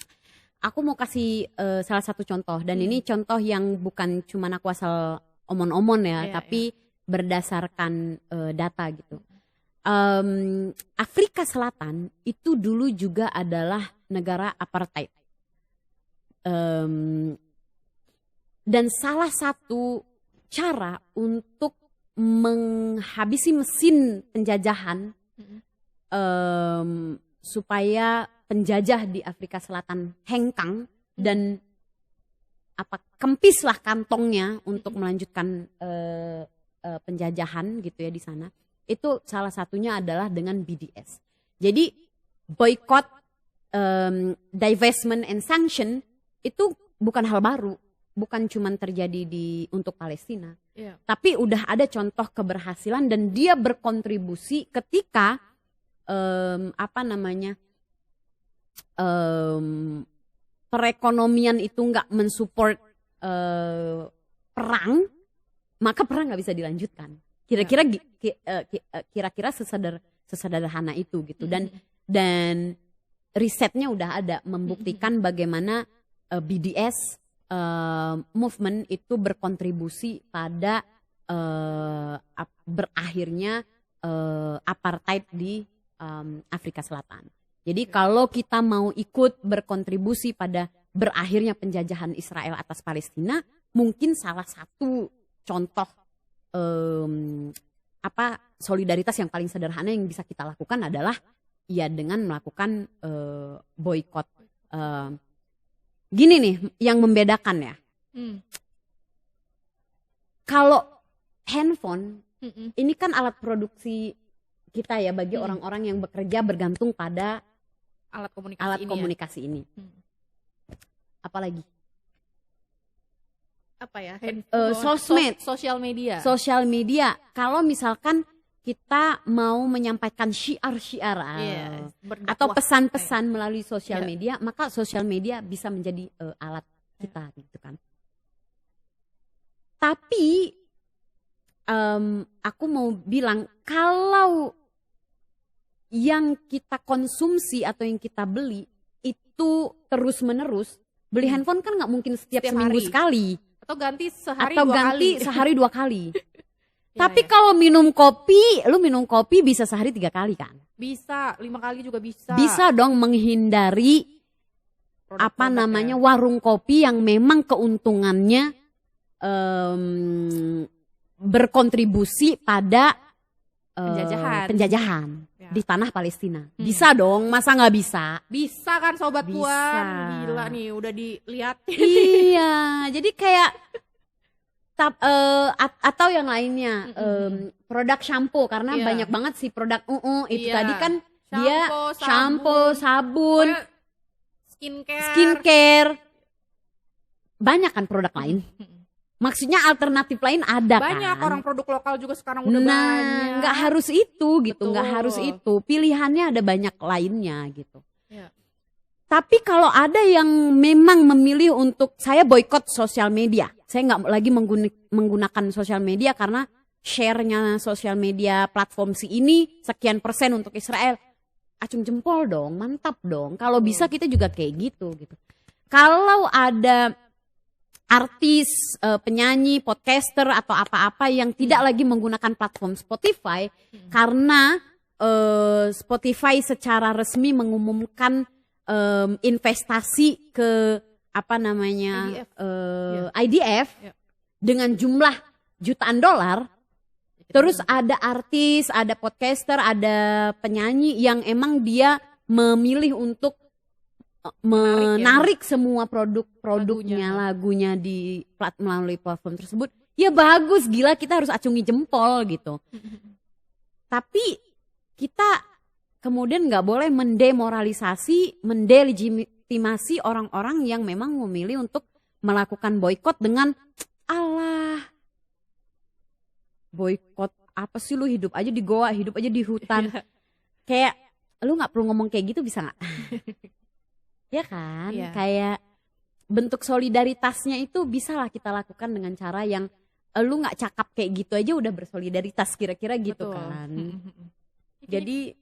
Aku mau kasih salah satu contoh, dan ini contoh yang bukan cuma aku asal omon-omon ya, tapi berdasarkan data gitu. Afrika Selatan itu dulu juga adalah negara apartheid. Dan salah satu cara untuk menghabisi mesin penjajahan supaya penjajah di Afrika Selatan hengkang dan kempislah kantongnya untuk melanjutkan penjajahan gitu ya di sana. Itu salah satunya adalah dengan BDS. Jadi boycott, divestment and sanction itu bukan hal baru, bukan cuma terjadi untuk Palestina, tapi udah ada contoh keberhasilan dan dia berkontribusi ketika perekonomian itu nggak mensupport perang, maka perang nggak bisa dilanjutkan. Kira-kira sesederhana itu gitu. Dan risetnya udah ada membuktikan bagaimana BDS movement itu berkontribusi pada berakhirnya apartheid di Afrika Selatan. Jadi kalau kita mau ikut berkontribusi pada berakhirnya penjajahan Israel atas Palestina, mungkin salah satu contoh solidaritas yang paling sederhana yang bisa kita lakukan adalah ya dengan melakukan boykot. Gini nih yang membedakan ya. Kalau handphone ini kan alat produksi kita ya bagi orang-orang yang bekerja bergantung pada alat komunikasi ini. Apalagi? Apa ya? Sosmed, sosial media. Sosial media. Kalau misalkan kita mau menyampaikan syiar-syiar atau pesan-pesan melalui sosial media, maka sosial media bisa menjadi alat kita gitu kan. Tapi aku mau bilang kalau yang kita konsumsi atau yang kita beli itu terus-menerus, beli handphone kan nggak mungkin setiap seminggu hari sekali. Atau ganti sehari atau dua ganti kali. sehari 2 kali. Tapi kalau minum kopi, lu minum kopi bisa sehari 3 kali kan? Bisa, 5 kali juga bisa. Bisa dong menghindari warung kopi yang memang keuntungannya berkontribusi pada penjajahan di tanah Palestina. Bisa dong, masa nggak bisa? Bisa kan Sobat Bisa. Puan? Gila nih, udah dilihat. Iya, jadi kayak atau yang lainnya produk shampoo karena banyak banget sih produk itu tadi kan dia shampoo, sabun, skincare, banyak kan produk lain. Maksudnya alternatif lain ada banyak kan? Orang produk lokal juga sekarang udah banyak. Nggak harus itu gitu, Betul. nggak harus itu. Pilihannya ada banyak lainnya gitu. Ya. Tapi kalau ada yang memang memilih untuk saya boykot sosial media, saya nggak lagi menggunakan sosial media karena share-nya sosial media platform ini sekian persen untuk Israel. Acung jempol dong, mantap dong. Kalau bisa kita juga kayak gitu. Kalau ada artis, penyanyi, podcaster atau apa-apa yang tidak lagi menggunakan platform Spotify karena Spotify secara resmi mengumumkan investasi ke IDF dengan jumlah jutaan dolar. Terus ada artis, ada podcaster, ada penyanyi yang emang dia memilih untuk menarik semua produk-produknya, lagunya melalui platform tersebut. Ya bagus, gila, kita harus acungi jempol gitu. Tapi kita kemudian nggak boleh mendemoralisasi, mendelegitimasi orang-orang yang memang memilih untuk melakukan boykot dengan boykot apa sih, lu hidup aja di goa, hidup aja di hutan. Kayak lu nggak perlu ngomong kayak gitu, bisa nggak? Ya kan, kayak bentuk solidaritasnya itu bisalah kita lakukan dengan cara yang lu nggak cakap kayak gitu aja udah bersolidaritas kira-kira gitu. Betul. Kan. Jadi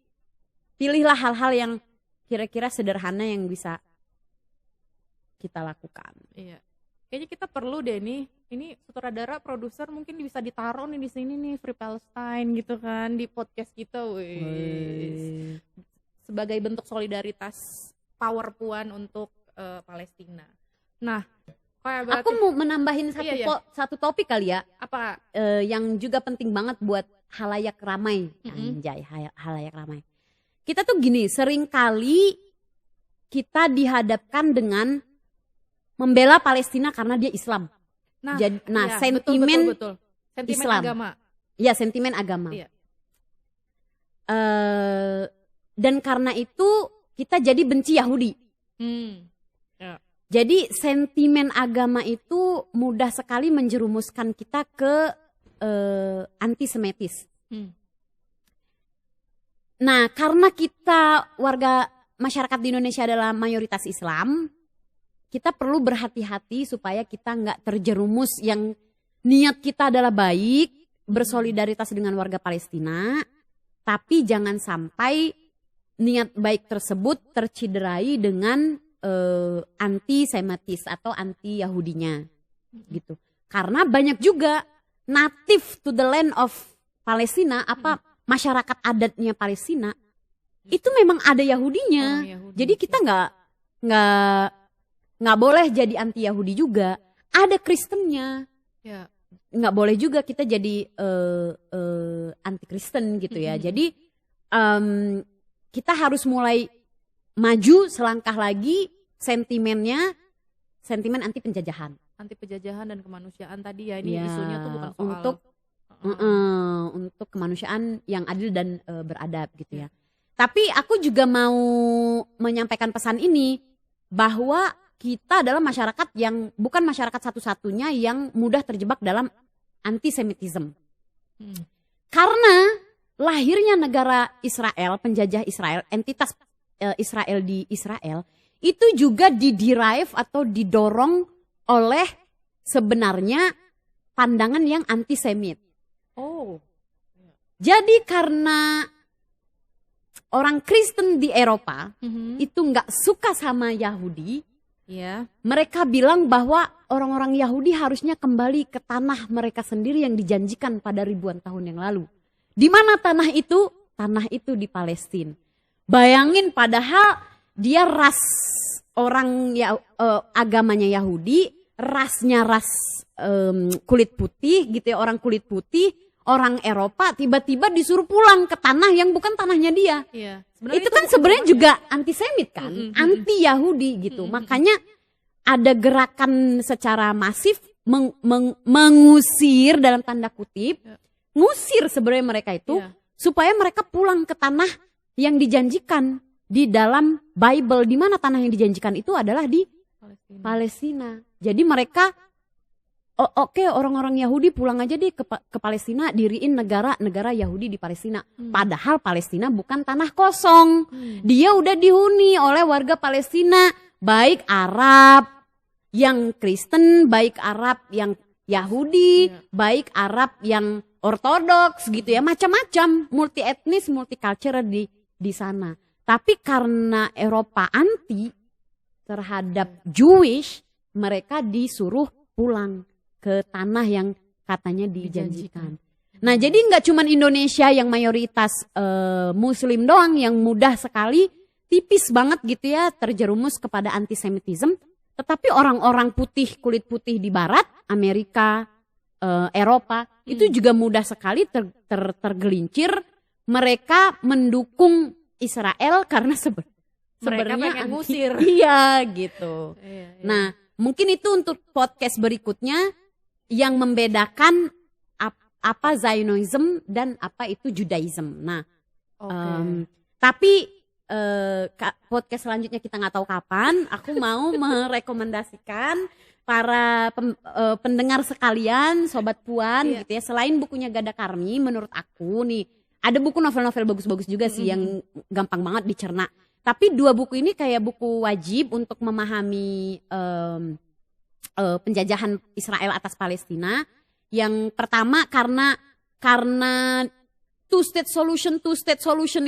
pilihlah hal-hal yang kira-kira sederhana yang bisa kita lakukan. Iya. Kayaknya kita perlu deh nih, ini sutradara, produser mungkin bisa ditaruh nih di sini nih, Free Palestine gitu kan, di podcast kita, sebagai bentuk solidaritas Power Puan untuk Palestina. Nah, Kayak berarti Aku mau menambahin satu Iya, iya. satu topik kali ya, apa? yang juga penting banget buat halayak ramai. Anjay, halayak ramai. Kita tuh gini, sering kali kita dihadapkan dengan membela Palestina karena dia Islam. Nah, Jadi, iya, sentimen betul. Sentimen Islam. agama. Ya, sentimen agama. Iya. Dan karena itu kita jadi benci Yahudi. Ya. Jadi sentimen agama itu mudah sekali menjerumuskan kita ke antisemitis. Nah, karena kita warga masyarakat di Indonesia adalah mayoritas Islam, kita perlu berhati-hati supaya kita nggak terjerumus yang niat kita adalah baik, bersolidaritas dengan warga Palestina, tapi jangan sampai niat baik tersebut terciderai dengan antisemitis atau anti Yahudinya, gitu. Karena banyak juga native to the land of Palestina, masyarakat adatnya Palestina itu memang ada Yahudinya. Orang Yahudi. Jadi kita nggak boleh jadi anti Yahudi juga. Ada Kristennya, Ya. nggak boleh juga kita jadi anti Kristen gitu ya. Jadi kita harus mulai maju selangkah lagi sentimen anti penjajahan. Anti penjajahan dan kemanusiaan tadi ya, ini Ya, isunya tuh bukan soal untuk kemanusiaan yang adil dan beradab gitu ya. Tapi aku juga mau menyampaikan pesan ini bahwa kita adalah masyarakat yang bukan masyarakat satu-satunya yang mudah terjebak dalam antisemitisme. Karena lahirnya negara Israel, penjajah Israel, entitas Israel di Israel itu juga diderive atau didorong oleh sebenarnya pandangan yang antisemit. Oh. Jadi karena orang Kristen di Eropa itu nggak suka sama Yahudi, Iya. mereka bilang bahwa orang-orang Yahudi harusnya kembali ke tanah mereka sendiri yang dijanjikan pada ribuan tahun yang lalu. Di mana tanah itu? Tanah itu di Palestina. Bayangin, padahal dia ras orang agamanya Yahudi, rasnya ras kulit putih gitu ya, orang kulit putih, orang Eropa tiba-tiba disuruh pulang ke tanah yang bukan tanahnya dia. Iya. Itu kan sebenarnya juga antisemit kan, anti Yahudi gitu. Makanya ada gerakan secara masif mengusir dalam tanda kutip, ngusir sebenarnya mereka itu supaya mereka pulang ke tanah yang dijanjikan di dalam Bible, di mana tanah yang dijanjikan itu adalah di Palestina. Jadi mereka oke, orang-orang Yahudi pulang aja deh ke Palestina, diriin negara Yahudi di Palestina. Padahal Palestina bukan tanah kosong. Dia udah dihuni oleh warga Palestina, baik Arab yang Kristen, baik Arab yang Yahudi, baik Arab yang Ortodoks gitu ya, macam-macam, multi etnis, multicultural di sana. Tapi karena Eropa anti terhadap Jewish, mereka disuruh pulang ke tanah yang katanya dijanjikan. Nah, jadi nggak cuma Indonesia yang mayoritas Muslim doang yang mudah sekali, tipis banget gitu ya, terjerumus kepada antisemitisme. Tetapi orang-orang putih, kulit putih di Barat, Amerika, Eropa, itu juga mudah sekali tergelincir. Mereka mendukung Israel karena sebenarnya pengen ngusir. Iya gitu. Iya. Nah, mungkin itu untuk podcast berikutnya yang membedakan apa Zionism dan apa itu Judaism. Nah, tapi podcast selanjutnya kita nggak tahu kapan. Aku mau merekomendasikan para pendengar sekalian, Sobat Puan gitu ya. Selain bukunya Gada Karmi, menurut aku nih ada buku novel-novel bagus-bagus juga sih yang gampang banget dicerna. Tapi dua buku ini kayak buku wajib untuk memahami penjajahan Israel atas Palestina. Yang pertama karena two state solution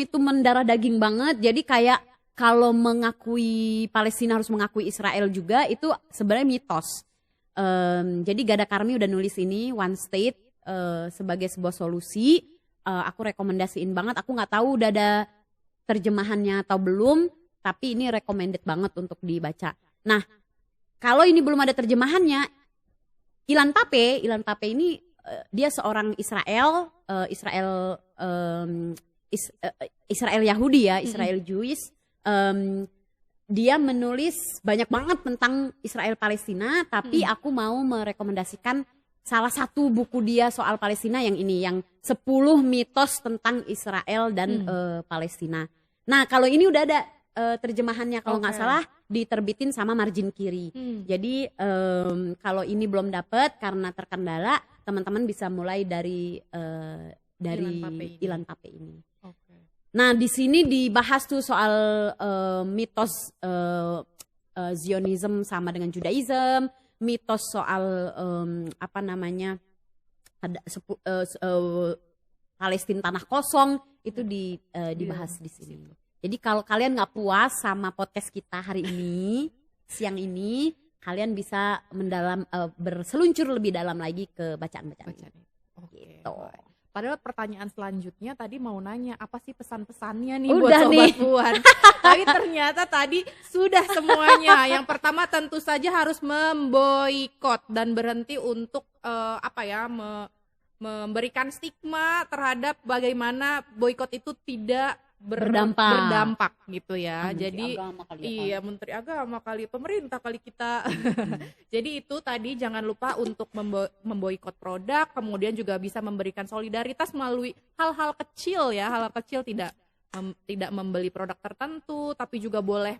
itu mendarah daging banget. Jadi kayak kalau mengakui Palestina harus mengakui Israel juga, itu sebenarnya mitos. Jadi Gada Karmi udah nulis ini One State sebagai sebuah solusi. Aku rekomendasiin banget. Aku nggak tahu udah ada terjemahannya atau belum, tapi ini recommended banget untuk dibaca. Nah, kalau ini belum ada terjemahannya, Ilan Pape ini dia seorang Israel Yahudi ya, Israel Jewish. Dia menulis banyak banget tentang Israel Palestina, tapi aku mau merekomendasikan salah satu buku dia soal Palestina yang ini, yang 10 mitos tentang Israel dan Palestina. Nah, kalau ini udah ada terjemahannya, kalau nggak salah diterbitin sama Margin Kiri. Jadi kalau ini belum dapet karena terkendala, teman-teman bisa mulai dari Ilan Pape ini. Nah, di sini dibahas tuh soal mitos Zionism sama dengan Judaism, mitos soal Palestina tanah kosong, itu dibahas di sini. Jadi kalau kalian nggak puas sama podcast kita hari ini, siang ini, kalian bisa berseluncur lebih dalam lagi ke bacaan-bacaan ini. Gitu. Padahal pertanyaan selanjutnya tadi mau nanya apa sih pesan-pesannya nih Udah buat Sobat nih. Puan. Tapi ternyata tadi sudah semuanya. Yang pertama tentu saja harus memboikot dan berhenti untuk memberikan stigma terhadap bagaimana boikot itu tidak berdampak gitu ya. Jadi Menteri Agama kali, pemerintah kali kita. Jadi itu tadi jangan lupa untuk memboikot produk, kemudian juga bisa memberikan solidaritas melalui hal-hal kecil ya, hal-hal kecil tidak membeli produk tertentu, tapi juga boleh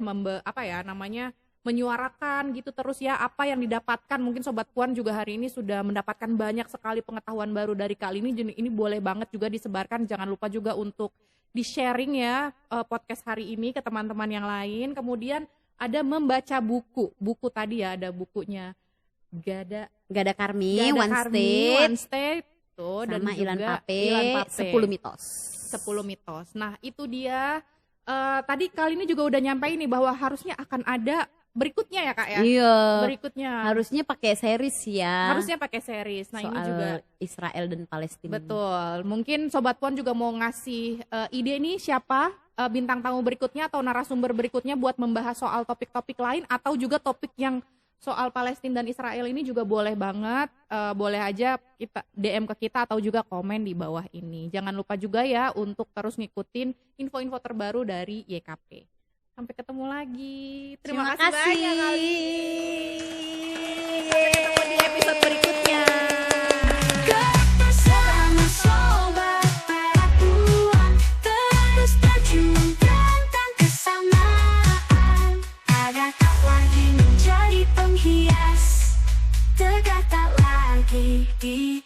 menyuarakan gitu terus ya apa yang didapatkan. Mungkin Sobat Puan juga hari ini sudah mendapatkan banyak sekali pengetahuan baru dari kali ini boleh banget juga disebarkan. Jangan lupa juga untuk di-sharing ya podcast hari ini ke teman-teman yang lain. Kemudian ada membaca buku tadi ya, ada bukunya Gada Karmi, One State tuh, sama dan juga Ilan Pape, 10 mitos. 10 mitos. Nah itu dia tadi kali ini juga udah nyampein nih bahwa harusnya akan ada berikutnya ya Kak ya. Iya. Berikutnya. Harusnya pakai series ya. Harusnya pakai series. Nah soal ini juga Israel dan Palestina. betul. Mungkin Sobat Puan juga mau ngasih ide nih siapa bintang tamu berikutnya atau narasumber berikutnya buat membahas soal topik-topik lain atau juga topik yang soal Palestina dan Israel ini juga boleh banget. Boleh aja kita DM ke kita atau juga komen di bawah ini. Jangan lupa juga ya untuk terus ngikutin info-info terbaru dari YKP. Sampai ketemu lagi. Terima kasih banyak kali. Sampai ketemu di episode berikutnya. Bersama Sobat Puan, terus berjuang tentang kesamaan, agar tak lagi menjadi penghias, tegak tak lagi di